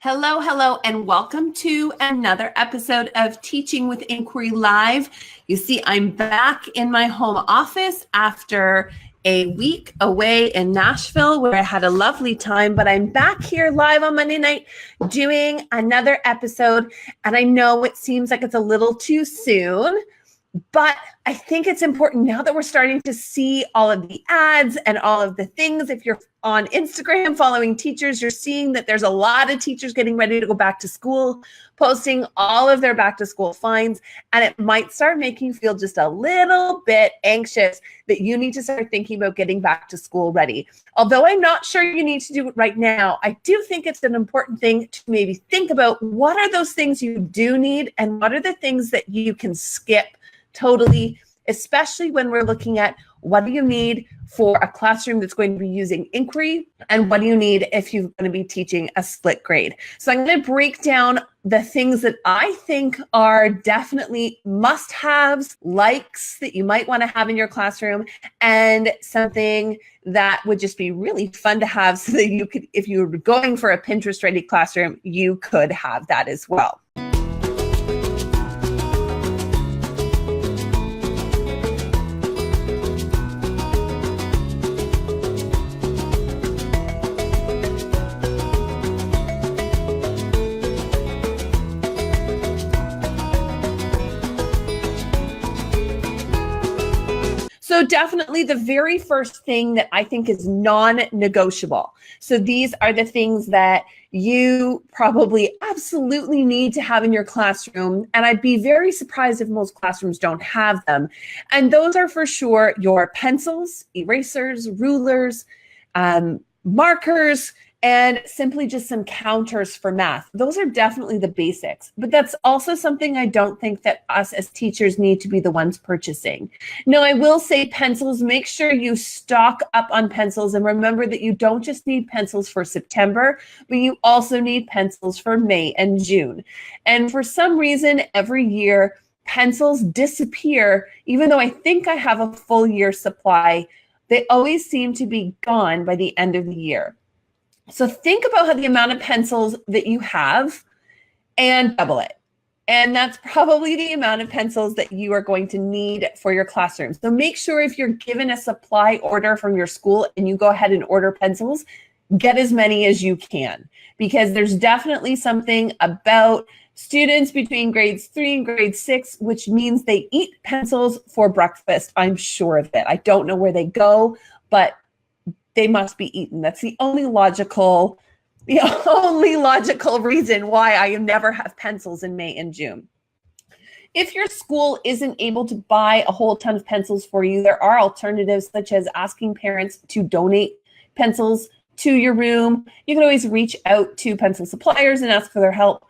Hello, hello, and welcome to another episode of Teaching with Inquiry Live. You see, I'm back in my home office after a week away in Nashville where I had a lovely time, but I'm back here live on Monday night doing another episode. And I know it seems like it's a little too soon, but I think it's important now that we're starting to see all of the ads and all of the things. If you're on Instagram following teachers, you're seeing that there's a lot of teachers getting ready to go back to school, posting all of their back to school finds. And it might start making you feel just a little bit anxious that you need to start thinking about getting back to school ready. Although I'm not sure you need to do it right now, I do think it's an important thing to maybe think about what are those things you do need and what are the things that you can skip totally, especially when we're looking at what do you need for a classroom that's going to be using inquiry and what do you need if you're going to be teaching a split grade. So I'm going to break down the things that I think are definitely must-haves, likes that you might want to have in your classroom, and something that would just be really fun to have so that you could, if you were going for a Pinterest-ready classroom, you could have that as well. So definitely the very first thing that I think is non-negotiable. So these are the things that you probably absolutely need to have in your classroom. And I'd be very surprised if most classrooms don't have them. And those are for sure your pencils, erasers, rulers, markers, and simply just some counters for math. Those are definitely the basics, but that's also something I don't think that us as teachers need to be the ones purchasing. Now, I will say pencils, make sure you stock up on pencils and remember that you don't just need pencils for September, but you also need pencils for May and June. And for some reason, every year, pencils disappear, even though I think I have a full year supply, they always seem to be gone by the end of the year. So think about how the amount of pencils that you have and double it. And that's probably the amount of pencils that you are going to need for your classroom. So make sure if you're given a supply order from your school and you go ahead and order pencils, get as many as you can, because there's definitely something about students between grades 3 and grade 6, which means they eat pencils for breakfast. I'm sure of it. I don't know where they go, but they must be eaten. That's the only logical reason why I never have pencils in May and June. If your school isn't able to buy a whole ton of pencils for you, there are alternatives such as asking parents to donate pencils to your room. You can always reach out to pencil suppliers and ask for their help.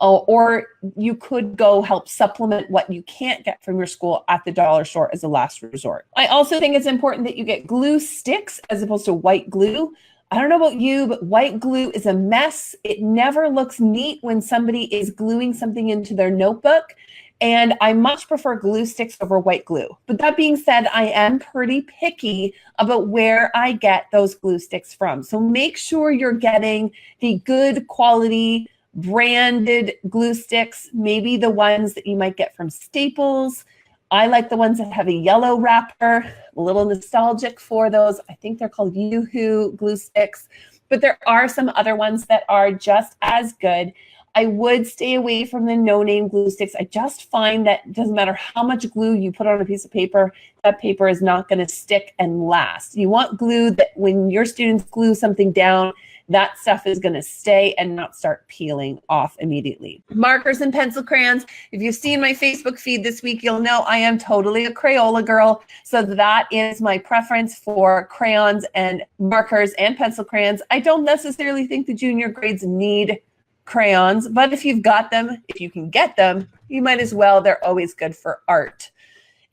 Or you could go help supplement what you can't get from your school at the dollar store as a last resort. I also think it's important that you get glue sticks as opposed to white glue. I don't know about you, but white glue is a mess. It never looks neat when somebody is gluing something into their notebook. And I much prefer glue sticks over white glue. But that being said, I am pretty picky about where I get those glue sticks from. So make sure you're getting the good quality branded glue sticks, maybe the ones that you might get from Staples. I like the ones that have a yellow wrapper, a little nostalgic for those. I think they're called Yoo-Hoo glue sticks, but there are some other ones that are just as good. I would stay away from the no-name glue sticks. I just find that it doesn't matter how much glue you put on a piece of paper, that paper is not going to stick and last. You want glue that when your students glue something down, that stuff is going to stay and not start peeling off immediately. Markers and pencil crayons. If you've seen my Facebook feed this week, you'll know I am totally a Crayola girl. So that is my preference for crayons and markers and pencil crayons. I don't necessarily think the junior grades need crayons, but if you've got them, if you can get them, you might as well. They're always good for art.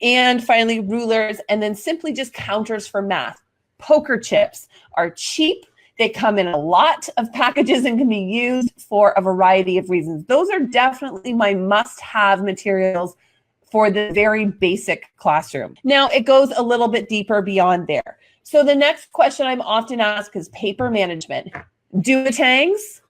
And finally, rulers, and then simply just counters for math. Poker chips are cheap. They come in a lot of packages and can be used for a variety of reasons. Those are definitely my must-have materials for the very basic classroom. Now, it goes a little bit deeper beyond there. So the next question I'm often asked is paper management. Do-a-tangs,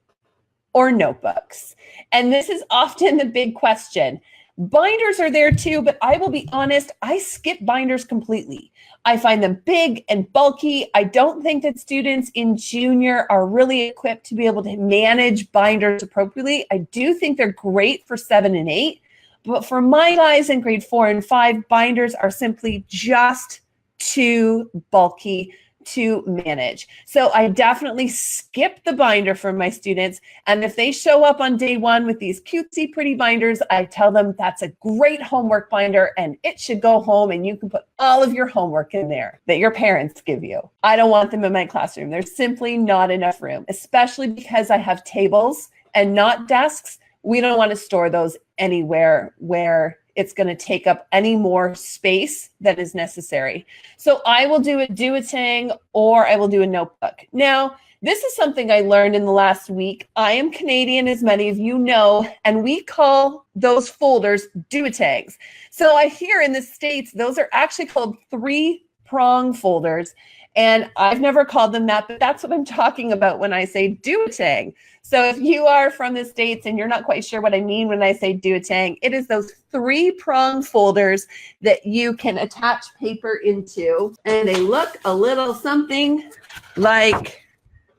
or notebooks? And this is often the big question. Binders are there too, but I will be honest, I skip binders completely. I find them big and bulky. I don't think that students in junior are really equipped to be able to manage binders appropriately. I do think they're great for 7 and 8, but for my guys in grade 4 and 5, binders are simply just too bulky to manage. So I definitely skip the binder for my students. And if they show up on day 1 with these cutesy pretty binders, I tell them that's a great homework binder and it should go home and you can put all of your homework in there that your parents give you. I don't want them in my classroom. There's simply not enough room, especially because I have tables and not desks. We don't want to store those anywhere where it's going to take up any more space than is necessary. So I will do a do-a-tang or I will do a notebook. Now, this is something I learned in the last week. I am Canadian, as many of you know, and we call those folders do-a-tangs. So I hear in the States, those are actually called 3-prong folders. And I've never called them that, but that's what I'm talking about when I say do-a-tang. So if you are from the States and you're not quite sure what I mean when I say do-a-tang, it is those 3-prong folders that you can attach paper into, and they look a little something like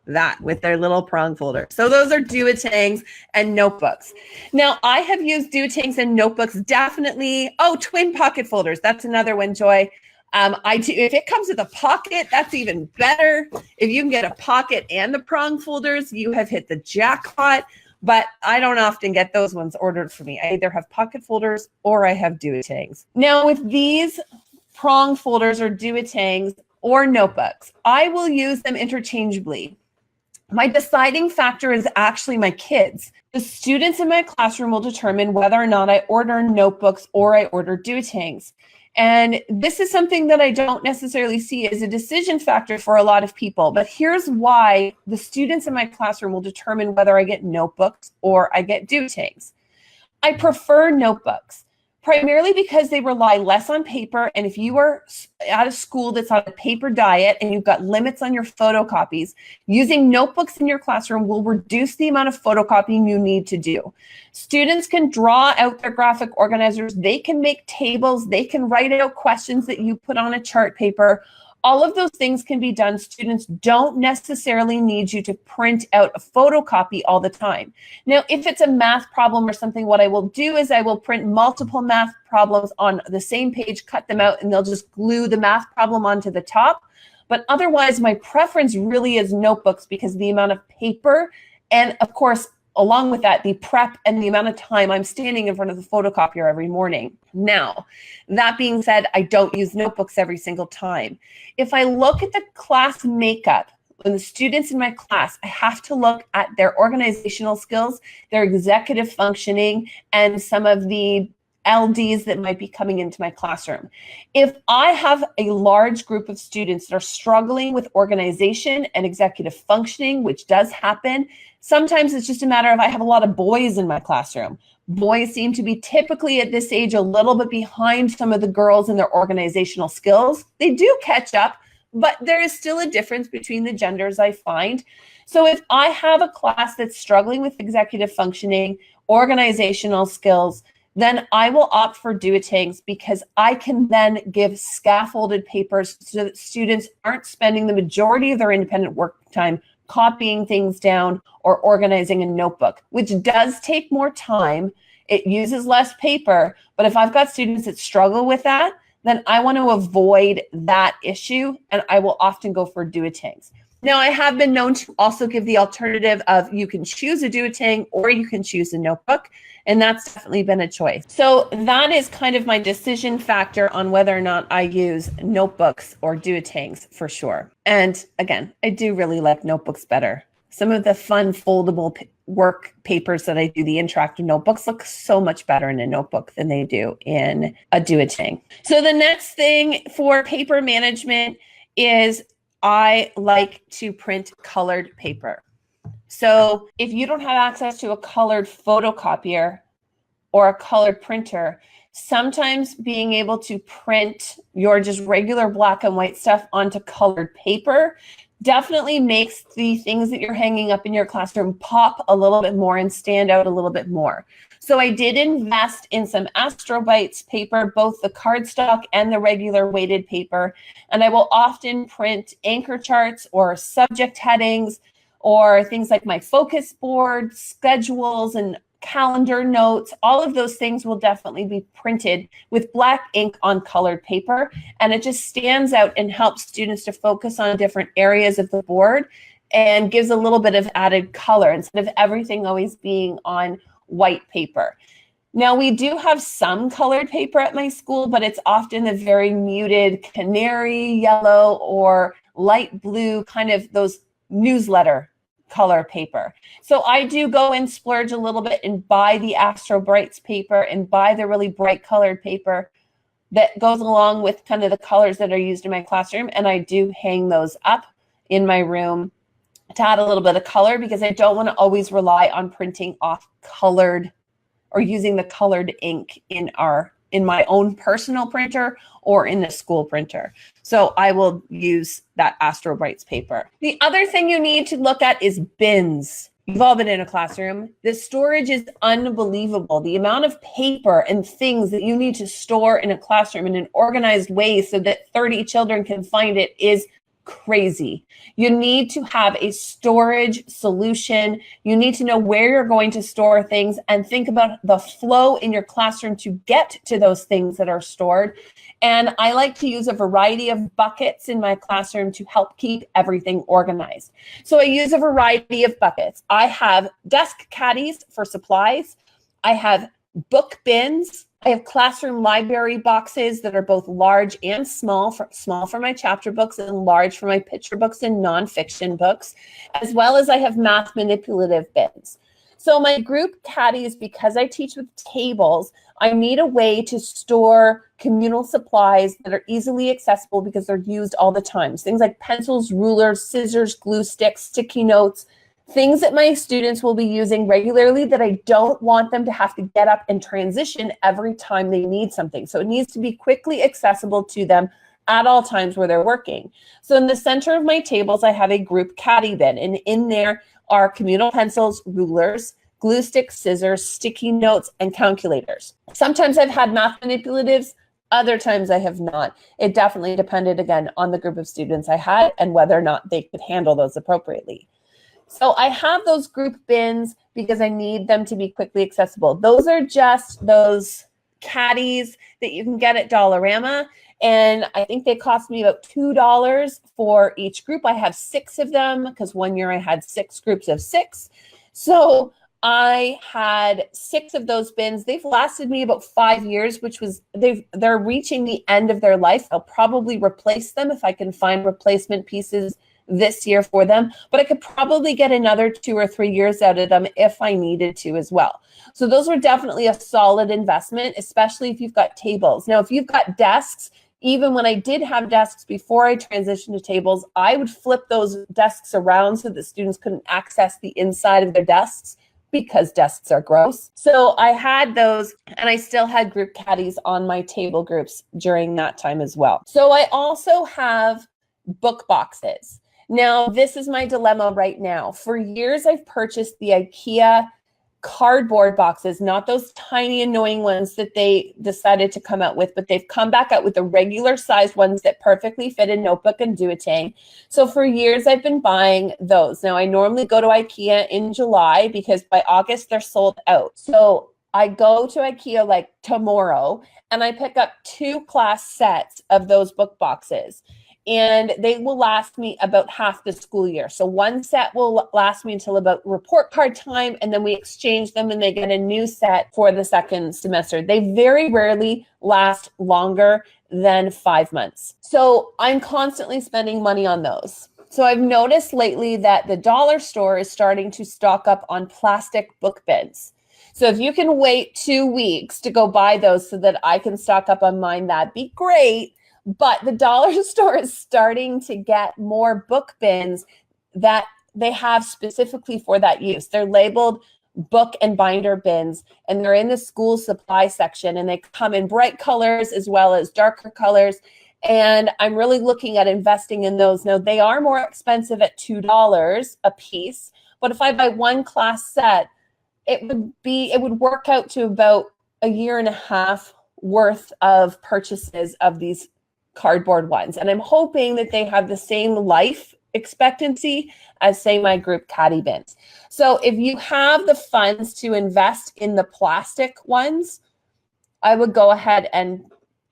that with their little prong folder. So those are do-a-tangs and notebooks. Now, I have used do-a-tangs and notebooks definitely. Oh, twin pocket folders. That's another one, Joy. I do. If it comes with a pocket, that's even better. If you can get a pocket and the prong folders, you have hit the jackpot. But I don't often get those ones ordered for me. I either have pocket folders or I have do-a-tangs. Now, with these prong folders or do-a-tangs or notebooks, I will use them interchangeably. My deciding factor is actually my kids. The students in my classroom will determine whether or not I order notebooks or I order do-a-tangs. And this is something that I don't necessarily see as a decision factor for a lot of people, but here's why the students in my classroom will determine whether I get notebooks or I get do-a-tangs. I prefer notebooks, primarily because they rely less on paper. And if you are at a school that's on a paper diet and you've got limits on your photocopies, using notebooks in your classroom will reduce the amount of photocopying you need to do. Students can draw out their graphic organizers. They can make tables. They can write out questions that you put on a chart paper. All of those things can be done. Students don't necessarily need you to print out a photocopy all the time. Now, if it's a math problem or something, what I will do is I will print multiple math problems on the same page, cut them out, and they'll just glue the math problem onto the top. But otherwise, my preference really is notebooks because the amount of paper and, of course, along with that, the prep and the amount of time I'm standing in front of the photocopier every morning. Now, that being said, I don't use notebooks every single time. If I look at the class makeup, when the students in my class, I have to look at their organizational skills, their executive functioning, and some of the LDs that might be coming into my classroom. If I have a large group of students that are struggling with organization and executive functioning, which does happen, sometimes it's just a matter of I have a lot of boys in my classroom. Boys seem to be typically at this age a little bit behind some of the girls in their organizational skills. They do catch up, but there is still a difference between the genders, I find. So if I have a class that's struggling with executive functioning, organizational skills, then I will opt for do-a-tangs because I can then give scaffolded papers so that students aren't spending the majority of their independent work time copying things down or organizing a notebook, which does take more time. It uses less paper, but if I've got students that struggle with that, then I want to avoid that issue, and I will often go for do-a-tangs. Now, I have been known to also give the alternative of you can choose a do-a-tang or you can choose a notebook, and that's definitely been a choice. So that is kind of my decision factor on whether or not I use notebooks or do-a-tangs for sure. And again, I do really like notebooks better. Some of the fun foldable work papers that I do, the interactive notebooks, look so much better in a notebook than they do in a do-a-tang. So the next thing for paper management is I like to print colored paper. So if you don't have access to a colored photocopier or a colored printer, sometimes being able to print your just regular black and white stuff onto colored paper, definitely makes the things that you're hanging up in your classroom pop a little bit more and stand out a little bit more. So I did invest in some Astrobites paper, both the cardstock and the regular weighted paper. And I will often print anchor charts or subject headings or things like my focus board, schedules, and calendar notes. All of those things will definitely be printed with black ink on colored paper. And it just stands out and helps students to focus on different areas of the board and gives a little bit of added color instead of everything always being on white paper. Now, we do have some colored paper at my school, but it's often a very muted canary yellow or light blue, kind of those newsletter color paper. So I do go and splurge a little bit and buy the Astro Brights paper and buy the really bright colored paper that goes along with kind of the colors that are used in my classroom. And I do hang those up in my room to add a little bit of color, because I don't want to always rely on printing off colored or using the colored ink in my own personal printer or in the school printer. So I will use that Astro Brights paper. The other thing you need to look at is bins. You've all been in a classroom. The storage is unbelievable. The amount of paper and things that you need to store in a classroom in an organized way so that 30 children can find it is crazy. You need to have a storage solution. You need to know where you're going to store things and think about the flow in your classroom to get to those things that are stored. And I like to use a variety of buckets in my classroom to help keep everything organized. So I use a variety of buckets. I have desk caddies for supplies. I have book bins. I have classroom library boxes that are both large and small for my chapter books and large for my picture books and nonfiction books, as well as I have math manipulative bins. So my group caddies, because I teach with tables, I need a way to store communal supplies that are easily accessible because they're used all the time. Things like pencils, rulers, scissors, glue sticks, sticky notes, things that my students will be using regularly that I don't want them to have to get up and transition every time they need something. So it needs to be quickly accessible to them at all times where they're working. So in the center of my tables, I have a group caddy bin, and in there are communal pencils, rulers, glue sticks, scissors, sticky notes, and calculators. Sometimes I've had math manipulatives, other times I have not. It definitely depended, again, on the group of students I had and whether or not they could handle those appropriately. So I have those group bins because I need them to be quickly accessible. Those are just those caddies that you can get at Dollarama. And I think they cost me about $2 for each group. I have 6 of them because one year I had 6 groups of 6. So I had 6 of those bins. They've lasted me about 5 years, which was, they're reaching the end of their life. I'll probably replace them if I can find replacement pieces this year for them, but I could probably get another 2 or 3 years out of them if I needed to as well. So those were definitely a solid investment, especially if you've got tables. Now, if you've got desks, even when I did have desks before I transitioned to tables, I would flip those desks around so that students couldn't access the inside of their desks because desks are gross. So I had those, and I still had group caddies on my table groups during that time as well. So I also have book boxes. Now, this is my dilemma right now. For years, I've purchased the IKEA cardboard boxes, not those tiny annoying ones that they decided to come out with, but they've come back out with the regular sized ones that perfectly fit a notebook and do a thing. So for years, I've been buying those. Now, I normally go to IKEA in July because by August, they're sold out. So I go to IKEA like tomorrow and I pick up 2 class sets of those book boxes. And they will last me about half the school year. So one set will last me until about report card time, and then we exchange them and they get a new set for the second semester. They very rarely last longer than 5 months. So I'm constantly spending money on those. So I've noticed lately that the dollar store is starting to stock up on plastic book bins. So if you can wait 2 weeks to go buy those so that I can stock up on mine, that'd be great. But the dollar store is starting to get more book bins that they have specifically for that use. They're labeled book and binder bins, and they're in the school supply section, and they come in bright colors as well as darker colors. And I'm really looking at investing in those. Now, they are more expensive at $2 a piece, but if I buy one class set, it would work out to about a year and a half worth of purchases of these cardboard ones. And I'm hoping that they have the same life expectancy as, say, my group caddy bins. So if you have the funds to invest in the plastic ones, I would go ahead and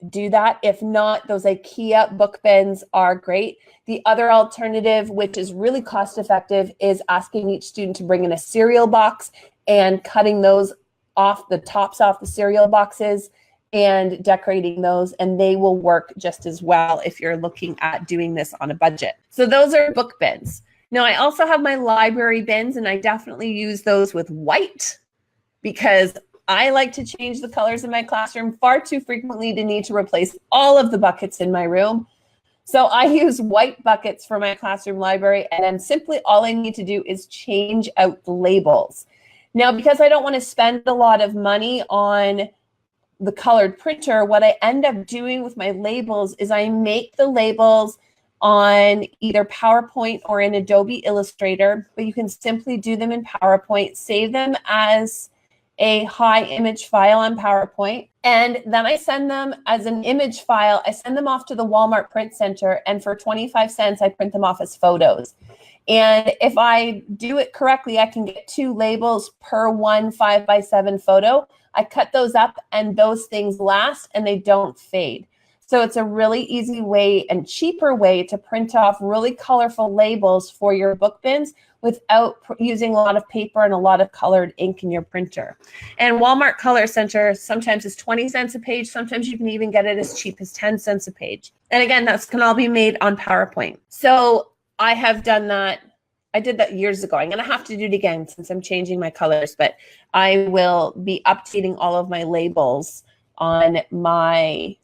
do that. If not, those IKEA book bins are great. The other alternative, which is really cost effective, is asking each student to bring in a cereal box and cutting those off, the tops off the cereal boxes, and decorating those, and they will work just as well if you're looking at doing this on a budget. So those are book bins. Now, I also have my library bins, and I definitely use those with white because I like to change the colors in my classroom far too frequently to need to replace all of the buckets in my room. So I use white buckets for my classroom library, and then simply all I need to do is change out the labels. Now, because I don't want to spend a lot of money on the colored printer, what I end up doing with my labels is I make the labels on either PowerPoint or in Adobe Illustrator, but you can simply do them in PowerPoint, save them as a high image file on PowerPoint, and then I send them as an image file. I send them off to the Walmart Print Center, and for 25 cents, I print them off as photos. And if I do it correctly, I can get 2 labels per one 5x7 photo. I cut those up, and those things last and they don't fade. So it's a really easy way and cheaper way to print off really colorful labels for your book bins without using a lot of paper and a lot of colored ink in your printer. And Walmart Color Center sometimes is 20 cents a page. Sometimes you can even get it as cheap as 10 cents a page. And again, that can all be made on PowerPoint. So I have done that. I did that years ago. I'm going to have to do it again since I'm changing my colors, but I will be updating all of my labels on my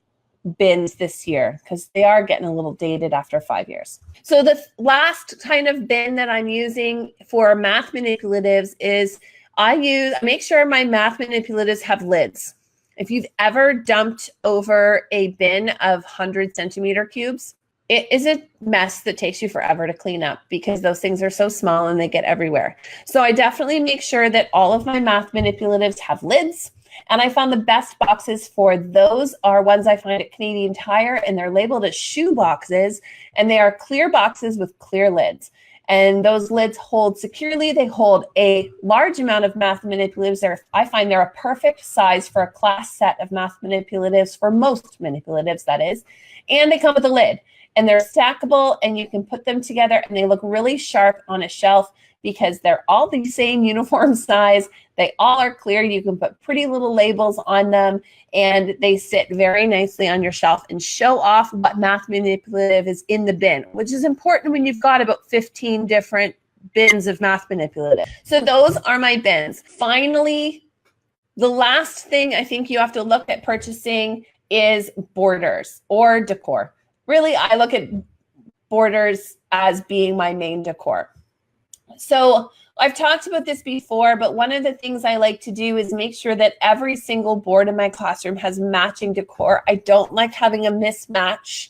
bins this year because they are getting a little dated after 5 years. So the last kind of bin that I'm using for math manipulatives is I make sure my math manipulatives have lids. If you've ever dumped over a bin of 100 centimeter cubes, it is a mess that takes you forever to clean up because those things are so small and they get everywhere. So I definitely make sure that all of my math manipulatives have lids. And I found the best boxes for those are ones I find at Canadian Tire, and they're labeled as shoe boxes, and they are clear boxes with clear lids. And those lids hold securely. They hold a large amount of math manipulatives. I find they're a perfect size for a class set of math manipulatives, for most manipulatives, that is. And they come with a lid. And they're stackable, and you can put them together, and they look really sharp on a shelf because they're all the same uniform size. They all are clear. You can put pretty little labels on them, and they sit very nicely on your shelf and show off what math manipulative is in the bin, which is important when you've got about 15 different bins of math manipulative. So those are my bins. Finally, the last thing I think you have to look at purchasing is borders or decor. Really, I look at borders as being my main decor. So I've talked about this before, but one of the things I like to do is make sure that every single board in my classroom has matching decor. I don't like having a mismatch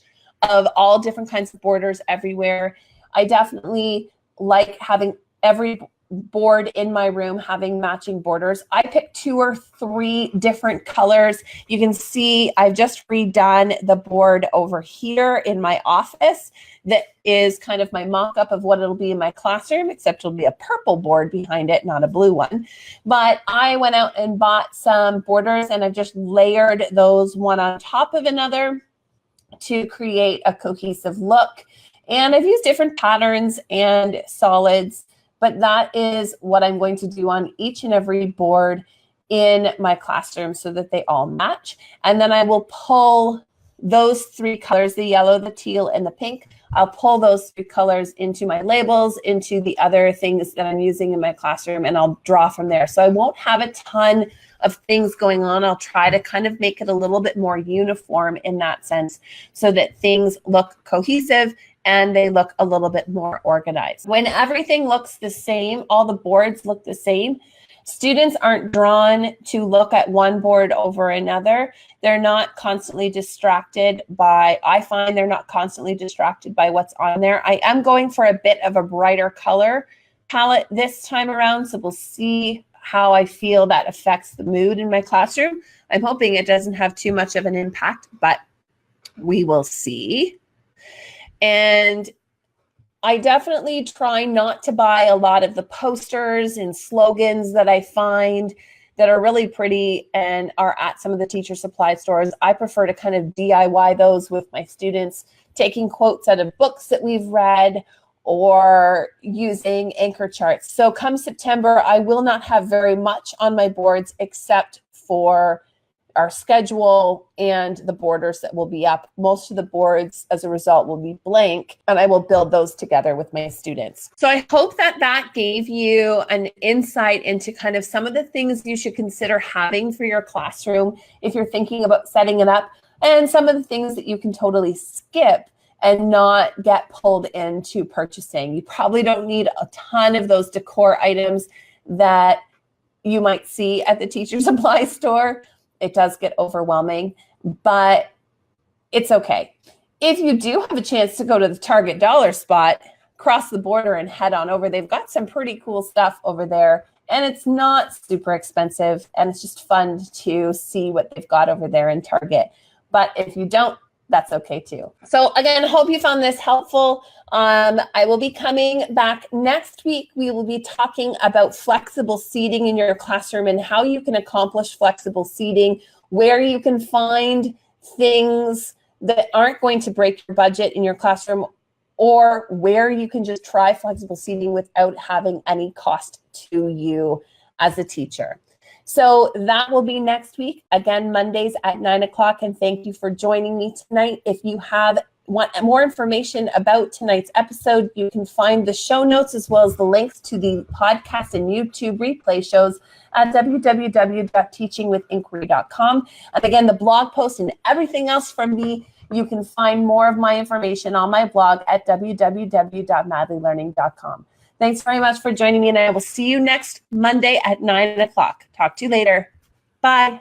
of all different kinds of borders everywhere. I definitely like having every board in my room having matching borders. I picked 2 or 3 different colors. You can see I've just redone the board over here in my office that is kind of my mock-up of what it'll be in my classroom, except it'll be a purple board behind it, not a blue one. But I went out and bought some borders, and I've just layered those one on top of another to create a cohesive look. And I've used different patterns and solids, but that is what I'm going to do on each and every board in my classroom so that they all match. And then I will pull those 3 colors, the yellow, the teal, and the pink. I'll pull those 3 colors into my labels, into the other things that I'm using in my classroom, and I'll draw from there. So I won't have a ton of things going on. I'll try to kind of make it a little bit more uniform in that sense so that things look cohesive and they look a little bit more organized. When everything looks the same, all the boards look the same, Students aren't drawn to look at one board over another. They're not constantly distracted by, I find they're not constantly distracted by what's on there. I am going for a bit of a brighter color palette this time around, so we'll see how I feel that affects the mood in my classroom. I'm hoping it doesn't have too much of an impact, but we will see. And I definitely try not to buy a lot of the posters and slogans that I find that are really pretty and are at some of the teacher supply stores. I prefer to kind of DIY those with my students, taking quotes out of books that we've read or using anchor charts. So come September, I will not have very much on my boards except for our schedule and the borders that will be up. Most of the boards, as a result, will be blank, and I will build those together with my students. So I hope that that gave you an insight into kind of some of the things you should consider having for your classroom if you're thinking about setting it up, and some of the things that you can totally skip and not get pulled into purchasing. You probably don't need a ton of those decor items that you might see at the teacher supply store. It does get overwhelming, but it's okay. If you do have a chance to go to the Target dollar spot, cross the border and head on over. They've got some pretty cool stuff over there, and it's not super expensive, and it's just fun to see what they've got over there in Target. But if you don't, that's okay too. So again, hope you found this helpful. I will be coming back next week. We will be talking about flexible seating in your classroom and how you can accomplish flexible seating, where you can find things that aren't going to break your budget in your classroom, or where you can just try flexible seating without having any cost to you as a teacher. So that will be next week, again, Mondays at 9 o'clock. And thank you for joining me tonight. If you want more information about tonight's episode, you can find the show notes as well as the links to the podcast and YouTube replay shows at www.teachingwithinquiry.com. And again, the blog post and everything else from me, you can find more of my information on my blog at www.madlylearning.com. Thanks very much for joining me, and I will see you next Monday at 9 o'clock. Talk to you later. Bye.